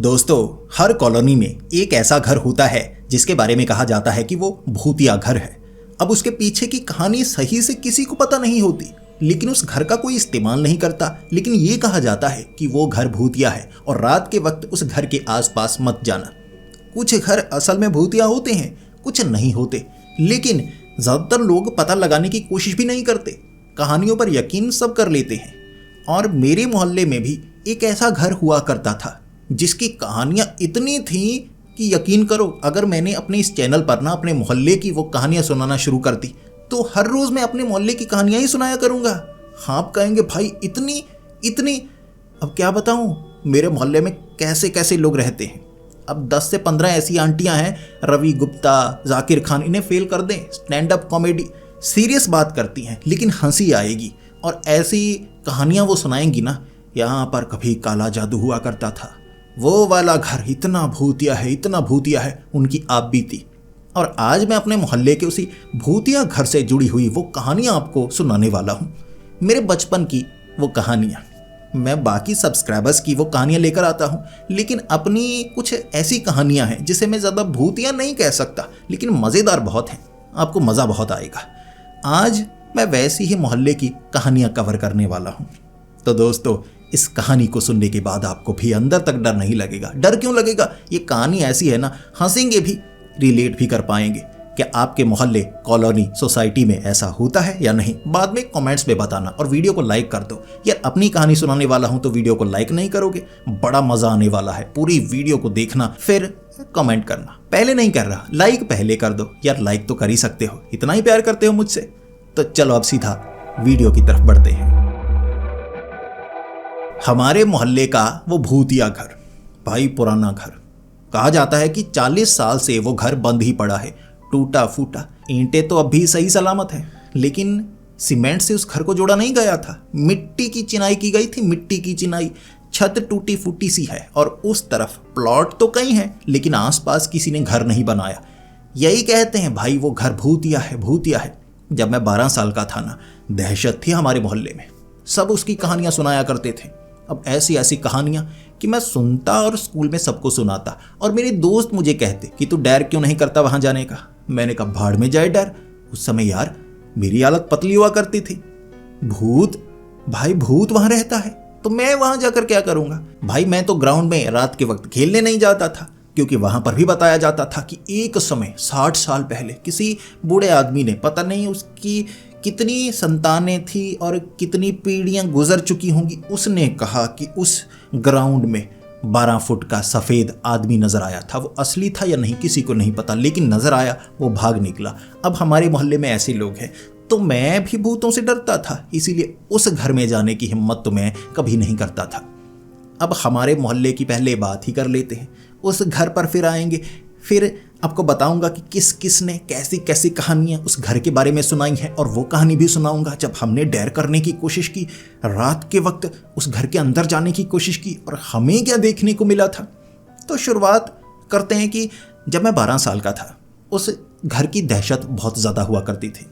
दोस्तों, हर कॉलोनी में एक ऐसा घर होता है जिसके बारे में कहा जाता है कि वो भूतिया घर है। अब उसके पीछे की कहानी सही से किसी को पता नहीं होती, लेकिन उस घर का कोई इस्तेमाल नहीं करता। लेकिन ये कहा जाता है कि वो घर भूतिया है और रात के वक्त उस घर के आसपास मत जाना। कुछ घर असल में भूतिया होते हैं, कुछ नहीं होते, लेकिन ज़्यादातर लोग पता लगाने की कोशिश भी नहीं करते, कहानियों पर यकीन सब कर लेते हैं। और मेरे मोहल्ले में भी एक ऐसा घर हुआ करता था जिसकी कहानियाँ इतनी थीं कि यकीन करो, अगर मैंने अपने इस चैनल पर ना अपने मोहल्ले की वो कहानियाँ सुनाना शुरू कर दी तो हर रोज़ मैं अपने मोहल्ले की कहानियाँ ही सुनाया करूँगा। हाँ, आप कहेंगे भाई इतनी अब क्या बताऊँ मेरे मोहल्ले में कैसे कैसे लोग रहते हैं। अब 10 से 15 ऐसी आंटियाँ हैं, रवि गुप्ता, जाकिर खान, इन्हें फेल कर दें। स्टैंड अप कॉमेडी, सीरियस बात करती हैं लेकिन हंसी आएगी, और ऐसी कहानियाँ वो सुनाएंगी ना, यहाँ पर कभी काला जादू हुआ करता था, वो वाला घर इतना भूतिया है, उनकी आप बीती। और आज मैं अपने मोहल्ले के उसी भूतिया घर से जुड़ी हुई वो कहानियाँ आपको सुनाने वाला हूँ। मेरे बचपन की वो कहानियाँ। मैं बाकी सब्सक्राइबर्स की वो कहानियाँ लेकर आता हूँ, लेकिन अपनी कुछ ऐसी कहानियाँ हैं जिसे मैं ज़्यादा भूतिया नहीं कह सकता, लेकिन मज़ेदार बहुत हैं, आपको मज़ा बहुत आएगा। आज मैं वैसी ही मोहल्ले की कहानियाँ कवर करने वाला हूँ। तो दोस्तों, इस कहानी को सुनने के बाद आपको भी अंदर तक डर नहीं लगेगा। डर क्यों लगेगा? ये कहानी ऐसी है ना, हंसेंगे भी, रिलेट भी कर पाएंगे। क्या आपके मोहल्ले, कॉलोनी, सोसाइटी में ऐसा होता है या नहीं? बाद में कमेंट्स में बताना और वीडियो को लाइक कर दो। यार, अपनी कहानी सुनाने वाला हूं तो वीडियो को लाइक नहीं करोगे? बड़ा मजा आने वाला है, पूरी वीडियो को देखना, फिर कमेंट करना। पहले नहीं कर रहा, लाइक पहले कर दो। यार, लाइक तो कर ही सकते हो, इतना ही प्यार करते हो मुझसे। तो चलो अब सीधा वीडियो की तरफ बढ़ते हैं। हमारे मोहल्ले का वो भूतिया घर, भाई पुराना घर। कहा जाता है कि 40 साल से वो घर बंद ही पड़ा है, टूटा फूटा। ईंटें तो अब भी सही सलामत हैं, लेकिन सीमेंट से उस घर को जोड़ा नहीं गया था। मिट्टी की चिनाई की गई थी, मिट्टी की चिनाई। छत टूटी फूटी सी है और उस तरफ प्लॉट तो कई हैं, लेकिन आसपास किसी ने घर नहीं बनाया। यही कहते हैं भाई वो घर भूतिया है। जब मैं 12 साल का था ना, दहशत थी हमारे मोहल्ले में। सब उसकी कहानियां सुनाया करते थे। अब ऐसी कहानियां कि मैं सुनता और स्कूल में सबको सुनाता, और मेरे दोस्त मुझे कहते कि तू डर क्यों नहीं करता वहां जाने का। मैंने कहा भाड़ में जाए डर। उस समय यार मेरी हालत पतली हुआ करती थी। भूत वहां रहता है तो मैं वहां जाकर क्या करूंगा? भाई मैं तो ग्राउंड में रात के वक्त खेलने नहीं जाता था, क्योंकि वहां पर भी बताया जाता था कि एक समय 60 साल पहले किसी बूढ़े आदमी ने, पता नहीं उसकी कितनी संतानें थी और कितनी पीढ़ियां गुजर चुकी होंगी, उसने कहा कि उस ग्राउंड में 12 फुट का सफ़ेद आदमी नज़र आया था। वो असली था या नहीं किसी को नहीं पता, लेकिन नज़र आया, वो भाग निकला। अब हमारे मोहल्ले में ऐसे लोग हैं, तो मैं भी भूतों से डरता था, इसीलिए उस घर में जाने की हिम्मत तो मैं कभी नहीं करता था। अब हमारे मोहल्ले की पहले बात ही कर लेते हैं, उस घर पर फिर आएंगे। फिर आपको बताऊंगा कि किस किस ने कैसी कैसी कहानियां उस घर के बारे में सुनाई हैं, और वो कहानी भी सुनाऊंगा जब हमने डर करने की कोशिश की, रात के वक्त उस घर के अंदर जाने की कोशिश की, और हमें क्या देखने को मिला था। तो शुरुआत करते हैं कि जब मैं 12 साल का था, उस घर की दहशत बहुत ज़्यादा हुआ करती थी।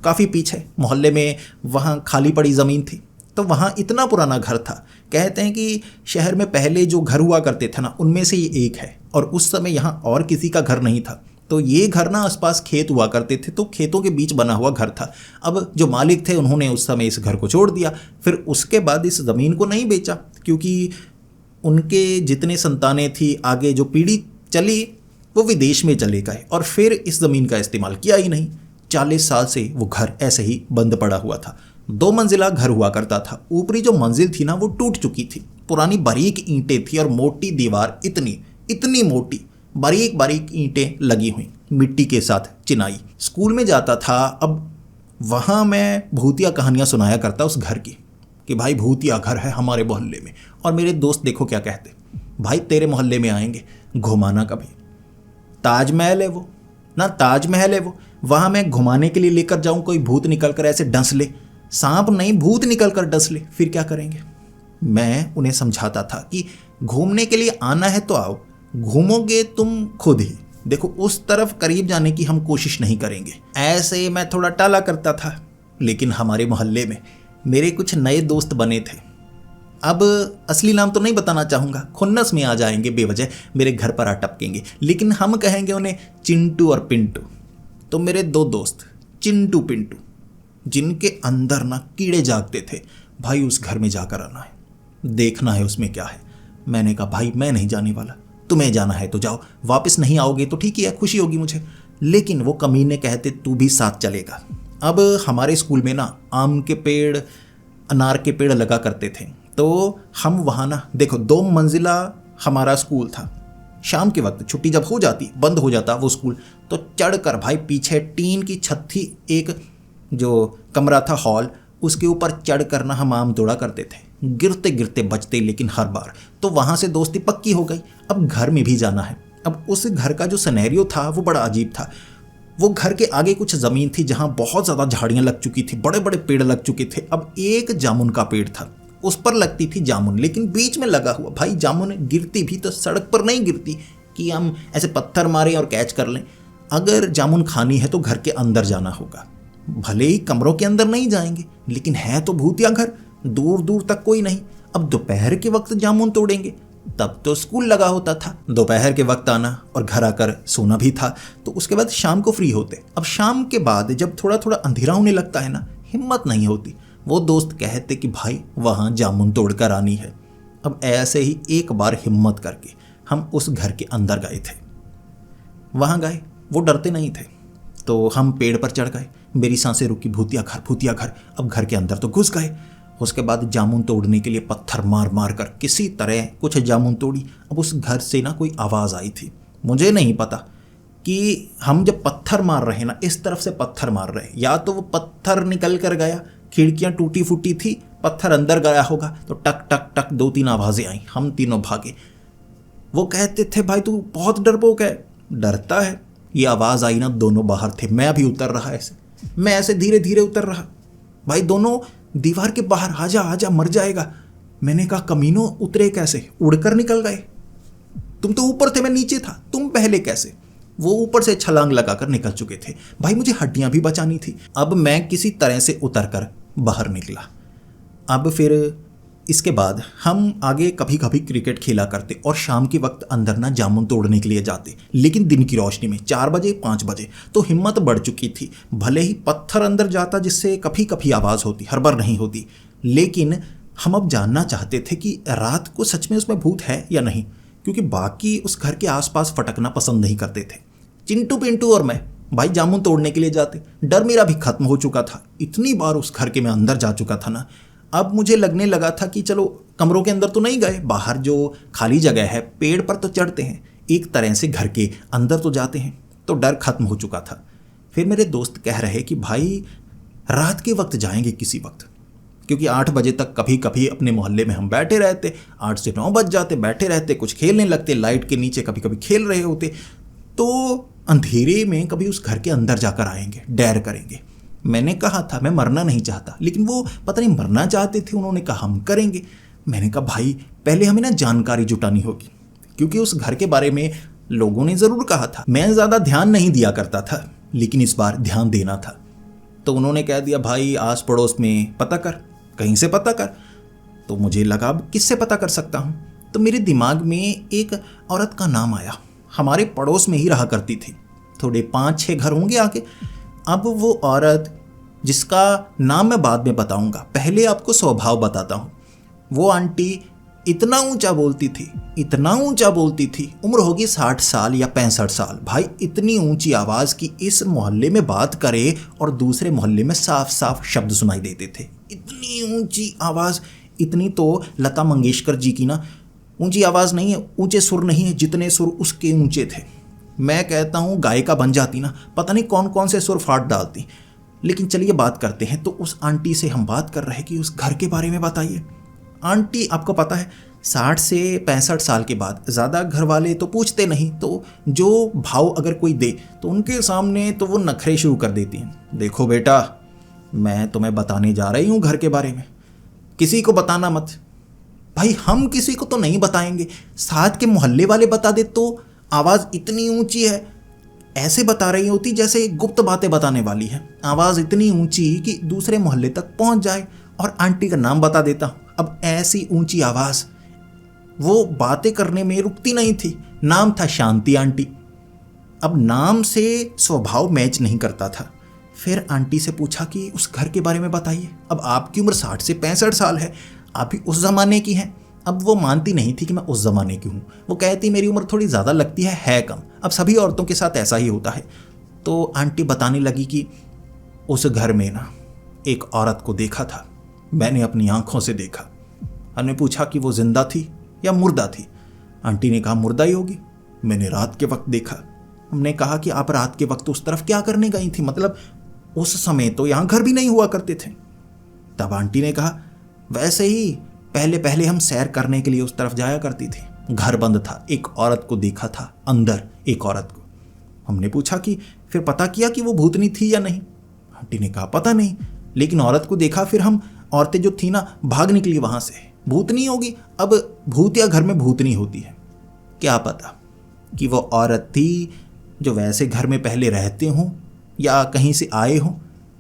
काफ़ी पीछे मोहल्ले में वहाँ खाली पड़ी ज़मीन थी, तो वहाँ इतना पुराना घर था। कहते हैं कि शहर में पहले जो घर हुआ करते थे ना, उनमें से ये एक है, और उस समय यहाँ और किसी का घर नहीं था। तो ये घर ना आसपास खेत हुआ करते थे, तो खेतों के बीच बना हुआ घर था। अब जो मालिक थे उन्होंने उस समय इस घर को छोड़ दिया। फिर उसके बाद इस ज़मीन को नहीं बेचा, क्योंकि उनके जितने संतानें थी, आगे जो पीढ़ी चली, वो विदेश में चले गए और फिर इस ज़मीन का इस्तेमाल किया ही नहीं। 40 साल से वो घर ऐसे ही बंद पड़ा हुआ था। 2 मंजिला घर हुआ करता था। ऊपरी जो मंजिल थी ना, वो टूट चुकी थी। पुरानी बारीक ईंटें थी और मोटी दीवार, इतनी मोटी बारीक ईंटें लगी हुई, मिट्टी के साथ चिनाई। स्कूल में जाता था, अब वहाँ मैं भूतिया कहानियाँ सुनाया करता उस घर की, कि भाई भूतिया घर है हमारे मोहल्ले में। और मेरे दोस्त देखो क्या कहते, भाई तेरे मोहल्ले में आएंगे, घुमाना कभी। ताजमहल है वो ना, ताजमहल है वो, वहाँ मैं घुमाने के लिए लेकर जाऊँ, कोई भूत निकल कर ऐसे डंस ले, सांप नहीं भूत निकल कर डस ले, फिर क्या करेंगे? मैं उन्हें समझाता था कि घूमने के लिए आना है तो आओ, घूमोगे तुम खुद ही, देखो उस तरफ करीब जाने की हम कोशिश नहीं करेंगे। ऐसे मैं थोड़ा टाला करता था। लेकिन हमारे मोहल्ले में मेरे कुछ नए दोस्त बने थे, अब असली नाम तो नहीं बताना चाहूँगा, खुन्नस में आ जाएंगे बेवजह, मेरे घर पर आ टपकेंगे, लेकिन हम कहेंगे उन्हें चिंटू और पिंटू। तो मेरे दो दोस्त चिंटू पिंटू, जिनके अंदर ना कीड़े जागते थे, भाई उस घर में जाकर आना है, देखना है उसमें क्या है। मैंने कहा भाई मैं नहीं जाने वाला, तुम्हें जाना है तो जाओ, वापस नहीं आओगे तो ठीक ही है, खुशी होगी मुझे। लेकिन वो कमीने कहते तू भी साथ चलेगा। अब हमारे स्कूल में ना आम के पेड़, अनार के पेड़ लगा करते थे, तो हम वहाँ ना देखो 2 मंजिला हमारा स्कूल था। शाम के वक्त छुट्टी जब हो जाती, बंद हो जाता वो स्कूल, तो चढ़कर भाई पीछे टीन की छत थी, एक जो कमरा था हॉल, उसके ऊपर चढ़ कर ना हम आम तोड़ा करते थे, गिरते गिरते बचते लेकिन हर बार। तो वहाँ से दोस्ती पक्की हो गई, अब घर में भी जाना है। अब उस घर का जो सिनेरियो था वो बड़ा अजीब था। वो घर के आगे कुछ ज़मीन थी जहाँ बहुत ज़्यादा झाड़ियाँ लग चुकी थी, बड़े बड़े पेड़ लग चुके थे। अब एक जामुन का पेड़ था, उस पर लगती थी जामुन, लेकिन बीच में लगा हुआ। भाई जामुन गिरती भी तो सड़क पर नहीं गिरती कि हम ऐसे पत्थर मारें और कैच कर लें। अगर जामुन खानी है तो घर के अंदर जाना होगा, भले ही कमरों के अंदर नहीं जाएंगे, लेकिन है तो भूतिया घर, दूर दूर तक कोई नहीं। अब दोपहर के वक्त जामुन तोड़ेंगे, तब तो स्कूल लगा होता था, दोपहर के वक्त आना और घर आकर सोना भी था। तो उसके बाद शाम को फ्री होते। अब शाम के बाद जब थोड़ा थोड़ा अंधेरा होने लगता है ना, हिम्मत नहीं होती, वो दोस्त कहते कि भाई वहाँ जामुन तोड़ कर आनी है। अब ऐसे ही एक बार हिम्मत करके हम उस घर के अंदर गए थे। वहाँ गए, वो डरते नहीं थे, तो हम पेड़ पर चढ़ गए। मेरी सांसें रुकी, भूतिया घर भूतिया घर। अब घर के अंदर तो घुस गए। उसके बाद जामुन तोड़ने के लिए पत्थर मार मार कर किसी तरह कुछ जामुन तोड़ी। अब उस घर से ना कोई आवाज़ आई थी, मुझे नहीं पता कि हम जब पत्थर मार रहे ना, इस तरफ से पत्थर मार रहे, या तो वो पत्थर निकल कर गया, खिड़कियाँ टूटी फूटी थी, पत्थर अंदर गया होगा, तो टक टक टक 2-3 आवाज़ें आई, हम तीनों भागे। वो कहते थे भाई तू बहुत डरपोक है, डरता है। ये आवाज़ आई ना, दोनों बाहर थे, मैं भी उतर रहा ऐसे, मैं ऐसे धीरे धीरे उतर रहा। भाई दोनों दीवार के बाहर, आजा आजा मर जाएगा। मैंने कहा कमीनों उतरे कैसे, उड़कर निकल गए? तुम तो ऊपर थे, मैं नीचे था, तुम पहले कैसे? वो ऊपर से छलांग लगाकर निकल चुके थे। भाई मुझे हड्डियां भी बचानी थी। अब मैं किसी तरह से उतरकर बाहर निकला। अब फिर इसके बाद हम आगे कभी कभी क्रिकेट खेला करते और शाम के वक्त अंदर ना जामुन तोड़ने के लिए जाते, लेकिन दिन की रोशनी में 4 बजे 5 बजे। तो हिम्मत बढ़ चुकी थी, भले ही पत्थर अंदर जाता जिससे कभी कभी आवाज़ होती, हर बार नहीं होती, लेकिन हम अब जानना चाहते थे कि रात को सच में उसमें भूत है या नहीं, क्योंकि बाकी उस घर के आसपास फटकना पसंद नहीं करते थे। चिंटू पिंटू और मैं भाई जामुन तोड़ने के लिए जाते। डर मेरा भी खत्म हो चुका था, इतनी बार उस घर के मैं अंदर जा चुका था ना। अब मुझे लगने लगा था कि चलो कमरों के अंदर तो नहीं गए, बाहर जो खाली जगह है पेड़ पर तो चढ़ते हैं, एक तरह से घर के अंदर तो जाते हैं। तो डर खत्म हो चुका था। फिर मेरे दोस्त कह रहे कि भाई रात के वक्त जाएंगे किसी वक्त, क्योंकि 8 बजे तक कभी कभी अपने मोहल्ले में हम बैठे रहते, 8 से 9 बज जाते, बैठे रहते, कुछ खेलने लगते, लाइट के नीचे कभी कभी खेल रहे होते। तो अंधेरे में कभी उस घर के अंदर जाकर आएंगे, डैर करेंगे। मैंने कहा था मैं मरना नहीं चाहता, लेकिन वो पता नहीं मरना चाहते थे। उन्होंने कहा हम करेंगे। मैंने कहा भाई पहले हमें ना जानकारी जुटानी होगी, क्योंकि उस घर के बारे में लोगों ने ज़रूर कहा था। मैं ज़्यादा ध्यान नहीं दिया करता था, लेकिन इस बार ध्यान देना था। तो उन्होंने कह दिया भाई आस पड़ोस में पता कर, कहीं से पता कर। तो मुझे लगा अब किससे पता कर सकता हूँ। तो मेरे दिमाग में एक औरत का नाम आया, हमारे पड़ोस में ही रहा करती थी, थोड़े 5-6 घर होंगे आगे। अब वो औरत जिसका नाम मैं बाद में बताऊंगा, पहले आपको स्वभाव बताता हूँ। वो आंटी इतना ऊंचा बोलती थी, इतना ऊंचा बोलती थी, उम्र होगी 60 साल या 65 साल। भाई इतनी ऊंची आवाज़ की इस मोहल्ले में बात करे और दूसरे मोहल्ले में साफ साफ शब्द सुनाई देते थे। इतनी ऊंची आवाज़, इतनी तो लता मंगेशकर जी की ना ऊंची आवाज़ नहीं है, ऊंचे सुर नहीं है, जितने सुर उसके ऊंचे थे। मैं कहता हूँ गायिका बन जाती ना, पता नहीं कौन कौन से सुर फाड़ डालती। लेकिन चलिए बात करते हैं। तो उस आंटी से हम बात कर रहे हैं कि उस घर के बारे में बताइए। आंटी आपको पता है 60 से 65 साल के बाद ज़्यादा घर वाले तो पूछते नहीं, तो जो भाव अगर कोई दे तो उनके सामने तो वो नखरे शुरू कर देती हैं। देखो बेटा, मैं तुम्हें बताने जा रही हूँ घर के बारे में, किसी को बताना मत। भाई हम किसी को तो नहीं बताएंगे, साथ के मोहल्ले वाले बता दे तो आवाज़ इतनी ऊंची है, ऐसे बता रही होती जैसे गुप्त बातें बताने वाली है। आवाज़ इतनी ऊंची कि दूसरे मोहल्ले तक पहुंच जाए। और आंटी का नाम बता देता हूँ, अब ऐसी ऊंची आवाज़, वो बातें करने में रुकती नहीं थी। नाम था शांति आंटी। अब नाम से स्वभाव मैच नहीं करता था। फिर आंटी से पूछा कि उस घर के बारे में बताइए। अब आपकी उम्र 60 से 65 साल है, आप भी उस ज़माने की हैं। अब वो मानती नहीं थी कि मैं उस ज़माने की हूँ। वो कहती मेरी उम्र थोड़ी ज़्यादा लगती है कम। अब सभी औरतों के साथ ऐसा ही होता है। तो आंटी बताने लगी कि उस घर में ना एक औरत को देखा था, मैंने अपनी आंखों से देखा। हमने पूछा कि वो जिंदा थी या मुर्दा थी। आंटी ने कहा मुर्दा ही होगी, मैंने रात के वक्त देखा। हमने कहा कि आप रात के वक्त उस तरफ क्या करने गई थी, मतलब उस समय तो यहाँ घर भी नहीं हुआ करते थे। तब आंटी ने कहा वैसे ही पहले पहले हम सैर करने के लिए उस तरफ जाया करती थी। घर बंद था, एक औरत को देखा था अंदर, एक औरत को। हमने पूछा कि फिर पता किया कि वो भूतनी थी या नहीं। आंटी ने कहा पता नहीं, लेकिन औरत को देखा। फिर हम औरतें जो थी ना भाग निकली वहां से। भूतनी होगी, अब भूत या घर में भूतनी होती है, क्या पता कि वो औरत थी जो वैसे घर में पहले रहते हों या कहीं से आए हों।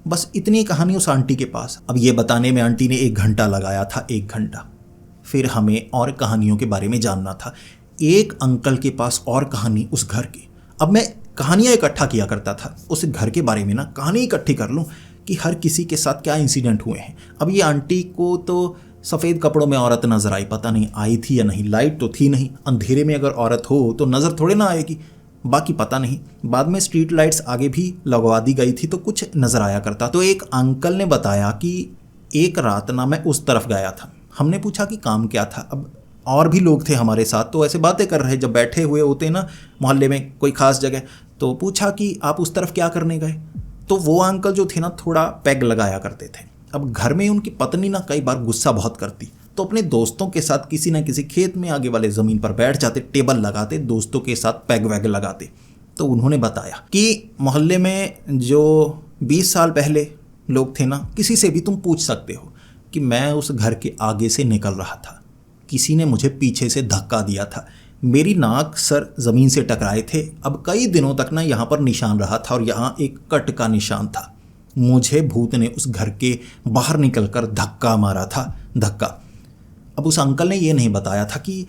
बस इतनी कहानी उस आंटी के पास। अब ये बताने में आंटी ने 1 घंटा लगाया था, 1 घंटा। फिर हमें और कहानियों के बारे में जानना था। एक अंकल के पास और कहानी उस घर की। अब मैं कहानियाँ इकट्ठा किया करता था उस घर के बारे में ना, कहानी इकट्ठी कर लूँ कि हर किसी के साथ क्या इंसिडेंट हुए हैं। अब ये आंटी को तो सफ़ेद कपड़ों में औरत नजर आई, पता नहीं आई थी या नहीं, लाइट तो थी नहीं। अंधेरे में अगर औरत हो तो नज़र थोड़े ना आएगी, बाकी पता नहीं। बाद में स्ट्रीट लाइट्स आगे भी लगवा दी गई थी तो कुछ नज़र आया करता। तो एक अंकल ने बताया कि एक रात ना मैं उस तरफ गया था। हमने पूछा कि काम क्या था। अब और भी लोग थे हमारे साथ, तो ऐसे बातें कर रहे, जब बैठे हुए होते ना मोहल्ले में कोई खास जगह, तो पूछा कि आप उस तरफ क्या करने गए। तो वो अंकल जो थे ना थोड़ा पैग लगाया करते थे। अब घर में उनकी पत्नी ना कई बार गुस्सा बहुत करती, तो अपने दोस्तों के साथ किसी न किसी खेत में आगे वाले ज़मीन पर बैठ जाते, टेबल लगाते, दोस्तों के साथ पैग वैग लगाते। तो उन्होंने बताया कि मोहल्ले में जो 20 साल पहले लोग थे ना, किसी से भी तुम पूछ सकते हो कि मैं उस घर के आगे से निकल रहा था, किसी ने मुझे पीछे से धक्का दिया था, मेरी नाक सर ज़मीन से टकराए थे। अब कई दिनों तक ना यहाँ पर निशान रहा था और यहाँ एक कट का निशान था। मुझे भूत ने उस घर के बाहर निकलकर धक्का मारा था, धक्का। अब उस अंकल ने ये नहीं बताया था कि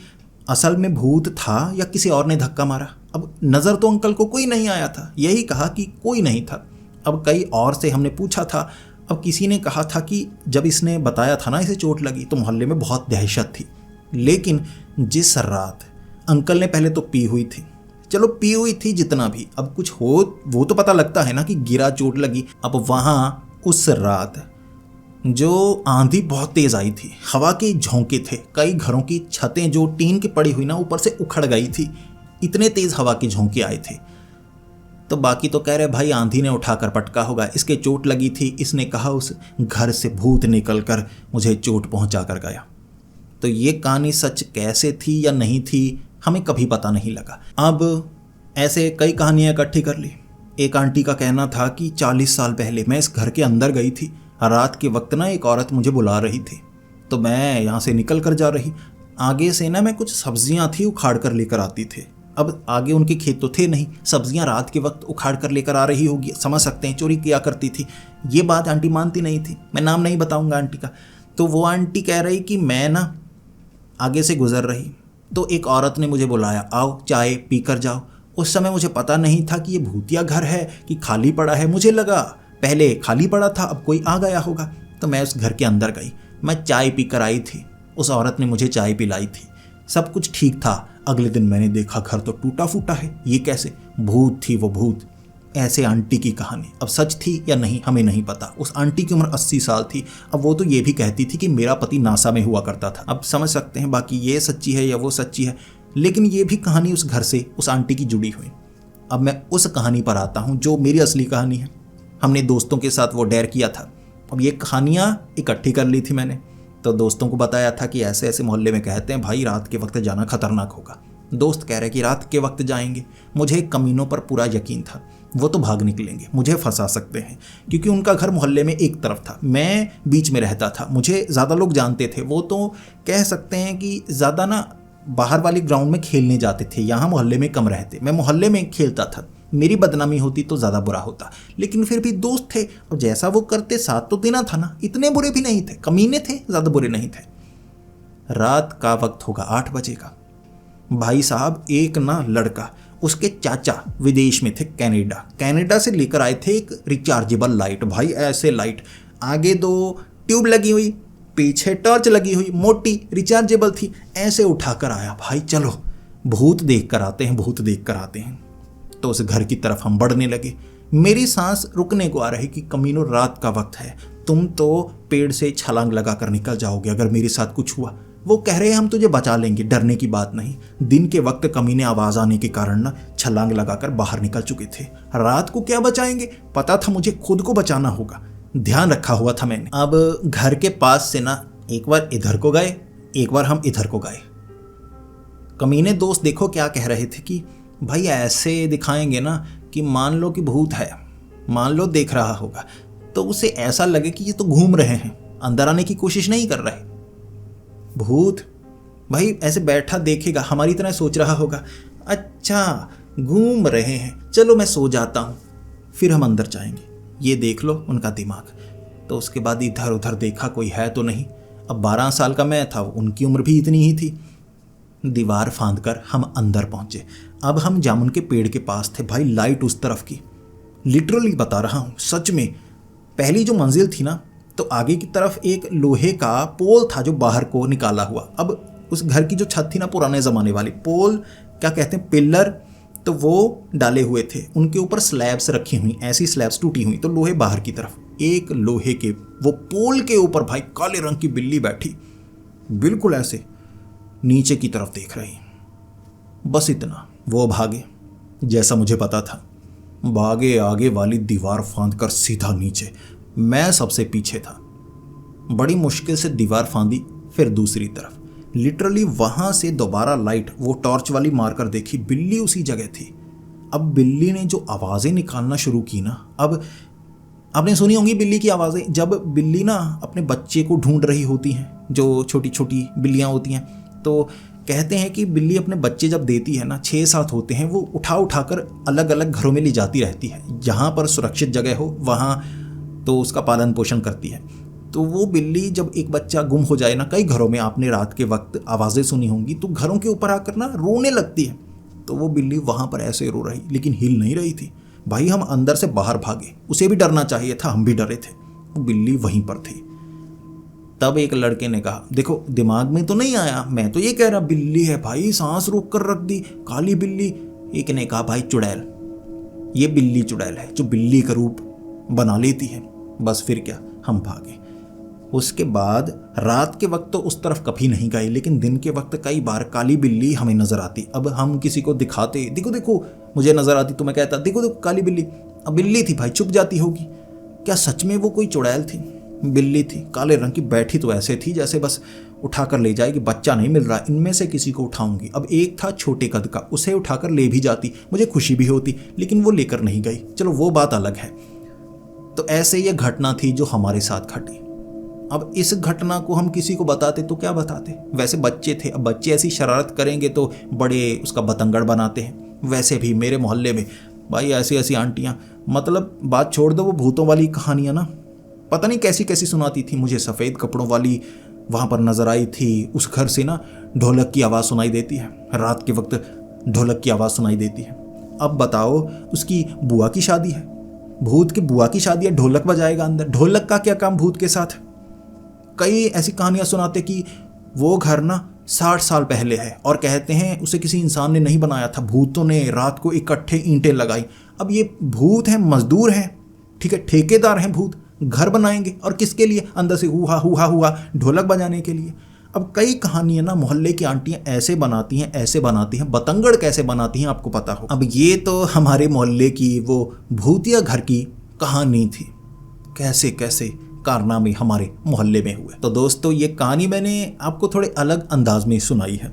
असल में भूत था या किसी और ने धक्का मारा। अब नज़र तो अंकल को कोई नहीं आया था, यही कहा कि कोई नहीं था। अब कई और से हमने पूछा था। अब किसी ने कहा था कि जब इसने बताया था ना इसे चोट लगी तो मोहल्ले में बहुत दहशत थी। लेकिन जिस रात अंकल ने पहले तो पी हुई थी, चलो पी हुई थी जितना भी, अब कुछ हो वो तो पता लगता है ना कि गिरा चोट लगी। अब वहाँ उस रात जो आंधी बहुत तेज़ आई थी, हवा के झोंके थे, कई घरों की छतें जो टीन की पड़ी हुई ना ऊपर से उखड़ गई थी, इतने तेज़ हवा के झोंके आए थे। तो बाकी तो कह रहे भाई आंधी ने उठाकर पटका होगा, इसके चोट लगी थी, इसने कहा उस घर से भूत निकल कर मुझे चोट पहुंचा कर गया। तो ये कहानी सच कैसे थी या नहीं थी हमें कभी पता नहीं लगा। अब ऐसे कई कहानियाँ इकट्ठी कर ली। एक आंटी का कहना था कि 40 साल पहले मैं इस घर के अंदर गई थी, रात के वक्त ना एक औरत मुझे बुला रही थी, तो मैं यहाँ से निकल कर जा रही, आगे से ना मैं कुछ सब्जियाँ थी उखाड़ कर लेकर आती थी। अब आगे उनके खेत तो थे नहीं, सब्जियां रात के वक्त उखाड़ कर लेकर आ रही होगी, समझ सकते हैं चोरी किया करती थी। ये बात आंटी मानती नहीं थी, मैं नाम नहीं बताऊंगा आंटी का। तो वो आंटी कह रही कि मैं ना आगे से गुजर रही तो एक औरत ने मुझे बुलाया, आओ चाय पी कर जाओ। उस समय मुझे पता नहीं था कि ये भूतिया घर है कि खाली पड़ा है, मुझे लगा पहले खाली पड़ा था अब कोई आ गया होगा। तो मैं उस घर के अंदर गई, मैं चाय पी कर आई थी, उस औरत ने मुझे चाय पिलाई थी, सब कुछ ठीक था। अगले दिन मैंने देखा घर तो टूटा फूटा है, ये कैसे? भूत थी वो, भूत। ऐसे आंटी की कहानी। अब सच थी या नहीं हमें नहीं पता। उस आंटी की उम्र 80 साल थी। अब वो तो ये भी कहती थी कि मेरा पति नासा में हुआ करता था। अब समझ सकते हैं बाकी ये सच्ची है या वो सच्ची है, लेकिन ये भी कहानी उस घर से उस आंटी की जुड़ी हुई। अब मैं उस कहानी पर आता हूँ जो मेरी असली कहानी है। हमने दोस्तों के साथ वो डेयर किया था। अब ये कहानियाँ इकट्ठी कर ली थी मैंने, तो दोस्तों को बताया था कि ऐसे ऐसे मोहल्ले में कहते हैं भाई रात के वक्त जाना खतरनाक होगा। दोस्त कह रहे कि रात के वक्त जाएंगे। मुझे कमीनों पर पूरा यकीन था, वो तो भाग निकलेंगे, मुझे फंसा सकते हैं, क्योंकि उनका घर मोहल्ले में एक तरफ था, मैं बीच में रहता था, मुझे ज़्यादा लोग जानते थे। वो तो कह सकते हैं कि ज़्यादा ना बाहर वाली ग्राउंड में खेलने जाते थे, यहाँ मोहल्ले में कम रहते। मैं मोहल्ले में खेलता था, मेरी बदनामी होती तो ज़्यादा बुरा होता, लेकिन फिर भी दोस्त थे और जैसा वो करते साथ तो देना था ना। इतने बुरे भी नहीं थे, कमीने थे, ज़्यादा बुरे नहीं थे। रात का वक्त होगा 8 बजे का। भाई साहब एक ना लड़का, उसके चाचा विदेश में थे, कनाडा से लेकर आए थे एक रिचार्जेबल लाइट। भाई ऐसे लाइट, आगे 2 ट्यूब लगी हुई, पीछे टॉर्च लगी हुई, मोटी रिचार्जेबल थी, ऐसे उठाकर आया। भाई चलो भूत देख कर आते हैं, भूत देख कर आते हैं। तो उस घर की तरफ हम बढ़ने लगे। मेरी सांस रुकने को आ रही कि कमीनों रात का वक्त है, तुम तो पेड़ से छलांग लगा कर निकल जाओगे अगर मेरे साथ कुछ हुआ। वो कह रहे हैं हम तुझे बचा लेंगे, डरने की बात नहीं। दिन के वक्त कमीने आवाज आने के कारण ना छलांग लगाकर बाहर निकल चुके थे। रात को क्या बचाएंगे, पता था मुझे खुद को बचाना होगा, ध्यान रखा हुआ था मैंने। अब घर के पास से ना एक बार इधर को गए, एक बार हम इधर को गए। कमीने दोस्त देखो क्या कह रहे थे कि भाई ऐसे दिखाएंगे ना कि मान लो कि भूत है, मान लो देख रहा होगा, तो उसे ऐसा लगे कि ये तो घूम रहे हैं, अंदर आने की कोशिश नहीं कर रहे। भूत भाई ऐसे बैठा देखेगा, हमारी तरह सोच रहा होगा, अच्छा घूम रहे हैं, चलो मैं सो जाता हूँ, फिर हम अंदर जाएंगे। ये देख लो उनका दिमाग। तो उसके बाद इधर उधर देखा, कोई है तो नहीं। अब 12 साल का मैं था, उनकी उम्र भी इतनी ही थी। दीवार फांद कर हम अंदर पहुंचे। अब हम जामुन के पेड़ के पास थे। भाई लाइट उस तरफ की, लिटरली बता रहा हूँ, सच में। पहली जो मंजिल थी ना, तो आगे की तरफ एक लोहे का पोल था जो बाहर को निकाला हुआ। अब उस घर की जो छत थी ना, पुराने ज़माने वाली, पोल क्या कहते हैं, पिलर, तो वो डाले हुए थे, उनके ऊपर स्लैब्स रखी हुई, ऐसी स्लैब्स टूटी हुई, तो लोहे बाहर की तरफ। एक लोहे के वो पोल के ऊपर भाई काले रंग की बिल्ली बैठी, बिल्कुल ऐसे नीचे की तरफ देख रही। बस इतना। वो भागे जैसा मुझे पता था, भागे आगे वाली दीवार फांद कर सीधा नीचे। मैं सबसे पीछे था। बड़ी मुश्किल से दीवार फांदी, फिर दूसरी तरफ। लिटरली वहां से दोबारा लाइट वो टॉर्च वाली मारकर देखी, बिल्ली उसी जगह थी। अब बिल्ली ने जो आवाज़ें निकालना शुरू की ना, अब आपने सुनी होंगी बिल्ली की आवाज़ें, जब बिल्ली ना अपने बच्चे को ढूंढ रही होती हैं, जो छोटी छोटी बिल्लियाँ होती हैं, तो कहते हैं कि बिल्ली अपने बच्चे जब देती है ना, 6-7 होते हैं, वो उठा कर अलग अलग घरों में ले जाती रहती है, जहाँ पर सुरक्षित जगह हो वहाँ तो उसका पालन पोषण करती है। तो वो बिल्ली जब एक बच्चा गुम हो जाए ना, कई घरों में आपने रात के वक्त आवाज़ें सुनी होंगी, तो घरों के ऊपर आकर ना रोने लगती है। तो वो बिल्ली वहाँ पर ऐसे रो रही, लेकिन हिल नहीं रही थी। भाई हम अंदर से बाहर भागे, उसे भी डरना चाहिए था, हम भी डरे थे। वो बिल्ली वहीं पर थी। तब एक लड़के ने कहा, देखो दिमाग में तो नहीं आया, मैं तो ये कह रहा बिल्ली है। भाई सांस रोक कर रख दी, काली बिल्ली। एक ने कहा, भाई चुड़ैल, ये बिल्ली चुड़ैल है जो बिल्ली का रूप बना लेती है। बस फिर क्या, हम भागे। उसके बाद रात के वक्त तो उस तरफ कभी नहीं गए, लेकिन दिन के वक्त कई बार काली बिल्ली हमें नजर आती। अब हम किसी को दिखाते, देखो देखो मुझे नजर आती, तो मैं कहता देखो देखो काली बिल्ली। अब बिल्ली थी भाई, चुप जाती होगी। क्या सच में वो कोई चुड़ैल थी? बिल्ली थी, काले रंग की, बैठी तो ऐसे थी जैसे बस उठाकर ले जाएगी, बच्चा नहीं मिल रहा, इनमें से किसी को उठाऊंगी। अब एक था छोटे कद का, उसे उठाकर ले भी जाती, मुझे खुशी भी होती, लेकिन वो लेकर नहीं गई। चलो वो बात अलग है। तो ऐसे ये घटना थी जो हमारे साथ घटी। अब इस घटना को हम किसी को बताते तो क्या बताते, वैसे बच्चे थे। अब बच्चे ऐसी शरारत करेंगे तो बड़े उसका बतंगड़ बनाते हैं। वैसे भी मेरे मोहल्ले में भाई ऐसी ऐसी आंटियां, मतलब बात छोड़ दो, वो भूतों वाली कहानियां ना पता नहीं कैसी कैसी सुनाती थी। मुझे सफ़ेद कपड़ों वाली वहाँ पर नज़र आई थी। उस घर से ना ढोलक की आवाज़ सुनाई देती है, रात के वक्त ढोलक की आवाज़ सुनाई देती है। अब बताओ, उसकी बुआ की शादी है, भूत की बुआ की शादी है, ढोलक बजाएगा अंदर। ढोलक का क्या काम भूत के साथ? कई ऐसी कहानियां सुनाते कि वो घर ना 60 साल पहले है, और कहते हैं उसे किसी इंसान ने नहीं बनाया था, भूतों ने रात को इकट्ठे ईंटें लगाई। अब ये भूत हैं, मजदूर हैं, ठीक है, ठेकेदार हैं भूत, घर बनाएंगे और किसके लिए? अंदर से हुआ हुआ हुआ ढोलक बजाने के लिए। अब कई कहानियां ना मोहल्ले की आंटियां ऐसे बनाती हैं, ऐसे बनाती हैं, बतंगड़ कैसे बनाती हैं आपको पता हो। अब ये तो हमारे मोहल्ले की वो भूतिया घर की कहानी थी, कैसे कैसे कारनामे हमारे मोहल्ले में हुए। तो दोस्तों, ये कहानी मैंने आपको थोड़े अलग अंदाज में सुनाई है।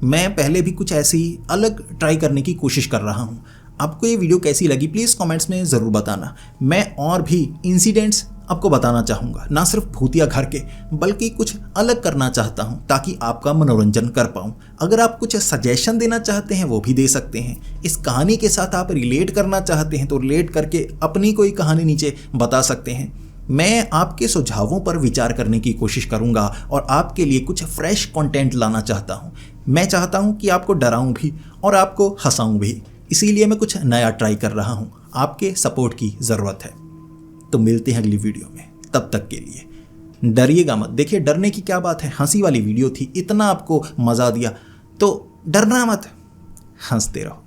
मैं पहले भी कुछ ऐसी अलग ट्राई करने की कोशिश कर रहा हूँ। आपको ये वीडियो कैसी लगी प्लीज़ कमेंट्स में ज़रूर बताना। मैं और भी इंसिडेंट्स आपको बताना चाहूँगा, ना सिर्फ भूतिया घर के, बल्कि कुछ अलग करना चाहता हूँ ताकि आपका मनोरंजन कर पाऊँ। अगर आप कुछ सजेशन देना चाहते हैं वो भी दे सकते हैं। इस कहानी के साथ आप रिलेट करना चाहते हैं तो रिलेट करके अपनी कोई कहानी नीचे बता सकते हैं। मैं आपके सुझावों पर विचार करने की कोशिश करूंगा और आपके लिए कुछ फ्रेश कंटेंट लाना चाहता हूं। मैं चाहता हूं कि आपको डराऊं भी और आपको हंसाऊं भी, इसीलिए मैं कुछ नया ट्राई कर रहा हूं। आपके सपोर्ट की ज़रूरत है। तो मिलते हैं अगली वीडियो में, तब तक के लिए डरिएगा मत। देखिए डरने की क्या बात है, हंसी वाली वीडियो थी, इतना आपको मज़ा दिया तो डरना मत, हंसते रहो।